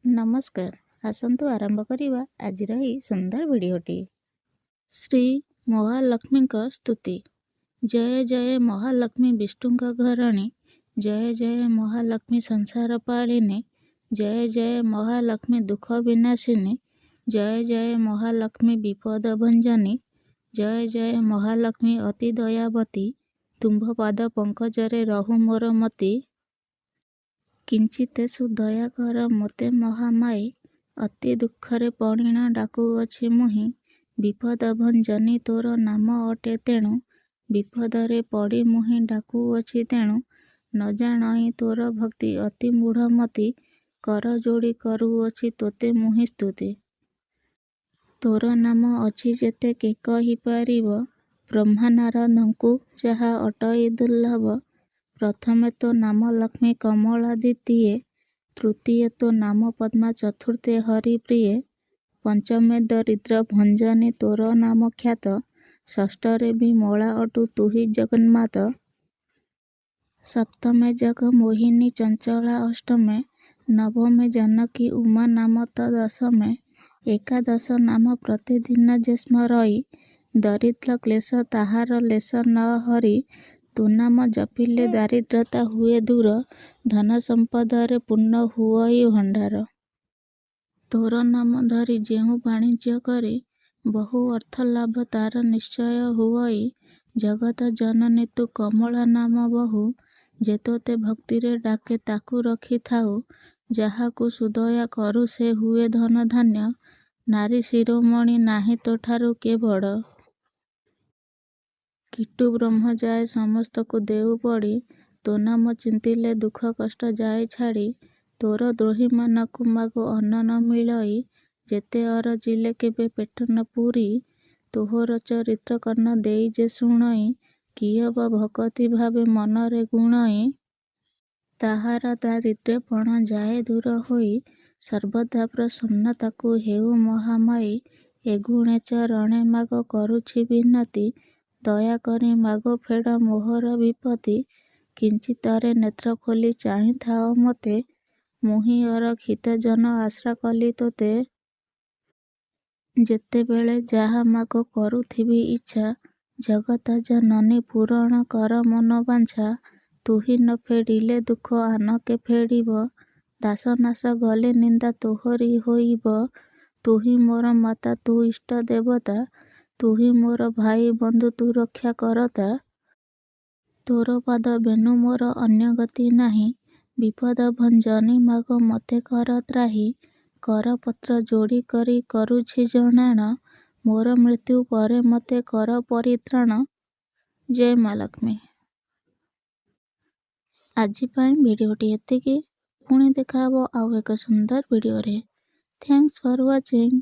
ନମସ୍କାର, ଆସନ୍ତୁ ଆରମ୍ଭ କରିବା ଆଜିର ଏହି ସୁନ୍ଦର ଭିଡ଼ିଓଟି। ଶ୍ରୀ ମହାଲକ୍ଷ୍ମୀଙ୍କ ସ୍ତୁତି। ଜୟ ଜୟ ମହାଲକ୍ଷ୍ମୀ ବିଷ୍ଣୁଙ୍କ ଘରଣୀ, ଜୟ ଜୟ ମହାଲକ୍ଷ୍ମୀ ସଂସାର ପାଳିନୀ, ଜୟ ଜୟ ମହାଲକ୍ଷ୍ମୀ ଦୁଃଖ ବିନାଶିନୀ, ଜୟ ଜୟ ମହାଲକ୍ଷ୍ମୀ ବିପଦ ଭଞ୍ଜନୀ, ଜୟ ଜୟ ମହାଲକ୍ଷ୍ମୀ ଅତି ଦୟାବତୀ, ତୁମ୍ଭ ପାଦ ପଙ୍କଜରେ ରହୁ ମୋର ମତି। କିଞ୍ଚିତେଷୁ ଦୟା କର ମୋତେ ମହାମାଇ, ଅତି ଦୁଃଖରେ ପଣିଣ ଡାକୁଅଛି ମୁହିଁ, ବିପଦ ଭଞ୍ଜନୀ ତୋର ନାମ ଅଟେ ତେଣୁ, ବିପଦରେ ପଡ଼ି ମୁହିଁ ଡାକୁଅଛି ତେଣୁ, ନ ଜାଣଇ ତୋର ଭକ୍ତି ଅତି ମୂଢ଼ ମତି, କର ଯୋଡ଼ି କରୁଅଛି ତୋତେ ମୁହିଁ ସ୍ତୁତି। ତୋର ନାମ ଅଛି ଯେତେ କେ କହିପାରିବ, ବ୍ରହ୍ମା ନାରଦଙ୍କୁ ଯାହା ଅଟଇ ଦୁର୍ଲଭ। ପ୍ରଥମେ ତୋ ନାମ ଲକ୍ଷ୍ମୀ କମଳା, ଦ୍ୱିତୀୟେ ତୃତୀୟେ ତୋ ନାମ ପଦ୍ମା, ଚତୁର୍ଥେ ହରିପ୍ରିୟେ, ପଞ୍ଚମେ ଦରିଦ୍ର ଭଞ୍ଜନୀ ତୋର ନାମ ଖ୍ୟାତ, ଷଷ୍ଠରେ ବିମଳା ଅଟୁ ତୁହି ଜଗନ୍ମାତ, ସପ୍ତମେ ଜଗମୋହିନୀ ଚଞ୍ଚଳା ଅଷ୍ଟମେ, ନବମେ ଜାନକୀ ଉମା ନାମ ତ ଦଶମେ, ଏକାଦଶ ନାମ ପ୍ରତିଦିନ ଯେ ସ୍ମରଇ, ଦରିଦ୍ର କ୍ଲେଶ ତାହାର ଲେଶ ନ ହରି, ତୋ ନାମ ଜପିଲେ ଦାରିଦ୍ରତା ହୁଏ ଦୂର, ଧନ ସମ୍ପଦରେ ପୂର୍ଣ୍ଣ ହୁଅଇ ଭଣ୍ଡାର। ତୋର ନାମ ଧରି ଯେଉଁ ବାଣିଜ୍ୟ କରେ, ବହୁ ଅର୍ଥ ଲାଭ ତାର ନିଶ୍ଚୟ ହୁଅଇ, ଜଗତ ଜନନୀ ତୁ କମଳା ନାମ ବହୁ, ଯେ ତୋତେ ଭକ୍ତିରେ ଡାକେ ତାକୁ ରଖିଥାଉ, ଯାହାକୁ ସୁଦୟା କରୁ ସେ ହୁଏ ଧନ ଧାନ୍ୟ, ନାରୀ ଶିରୋମଣି ନାହିଁ ତୋଠାରୁ କେ ବଡ଼। କୀଟୁ ବ୍ରହ୍ମ ଯାଏ ସମସ୍ତକୁ ଦେଉ ପଡ଼ି, ତୋ ନାମ ଚିନ୍ତିଲେ ଦୁଃଖ କଷ୍ଟ ଯାଏ ଛାଡ଼ି, ତୋର ଦ୍ରୋହୀମାନଙ୍କୁ ମାଗୁ ଅନ୍ନ ନ ମିଳଇ, ଯେତେ ଅରଜିଲେ କେବେ ପେଟ ନ ପୂରି, ତୋହର ଚରିତ୍ର କର୍ଣ୍ଣ ଦେଇ ଯେ ଶୁଣଇ, କିଏ ବା ଭକତି ଭାବେ ମନରେ ଗୁଣଇ, ତାହାର ଦାରିଦ୍ର୍ୟ ପଣ ଯାଏ ଦୂର ହୋଇ, ସର୍ବଦା ପ୍ରସନ୍ନ ତାକୁ ହେଉ ମହାମାଇ, ଏଗୁଣେ ଚରଣେ ମାଗ କରୁଛି ବିନତି, ଦୟାକରି ମାଗ ଫେଡ଼ ମୋହର ବିପତ୍ତି, କିଞ୍ଚିତରେ ନେତ୍ର ଖୋଲି ଚାହିଁଥାଅ ମୋତେ, ମୁହିଁ ଅରକ୍ଷିତ ଜନ ଆଶ୍ରା କଲି ତୋତେ। ଯେତେବେଳେ ଯାହା ମାଗ କରୁଥିବି ଇଚ୍ଛା, ଜଗତ ଜନନୀ ପୂରଣ କର ମନୋବାଞ୍ଛା, ତୁହି ନ ଫେଡ଼ିଲେ ଦୁଃଖ ଆନ କେ ଫେଡ଼ିବ, ଦାସ ନାଶ ଗଲେ ନିନ୍ଦା ତୋହରି ହୋଇବ, ତୁହି ମୋର ମାତା ତୁ ଇଷ୍ଟ ଦେବତା, ତୁହି ମୋର ଭାଇ ବନ୍ଧୁ ତୁ ରକ୍ଷା କରତା, ତୋର ପାଦ ବେନୁ ମୋର ଅନ୍ୟ ଗତି ନାହିଁ, ବିପଦ ଭଞ୍ଜନୀ ମାଗ ମୋତେ କର ତ୍ରାହି, କର ପତ୍ର ଯୋଡ଼ି କରି କରୁଛି ଜଣାଣ, ମୋର ମୃତ୍ୟୁ ପରେ ମୋତେ କର ପରିତ୍ରାଣ। ଜୟ ମା ଲକ୍ଷ୍ମୀ। ଆଜି ପାଇଁ ଭିଡ଼ିଓଟି ଏତିକି। ପୁଣି ଦେଖା ହେବ ଆଉ ଏକ ସୁନ୍ଦର ଭିଡ଼ିଓରେ। ଥ୍ୟାଙ୍କ୍ସ ଫର ୱାଚିଂ।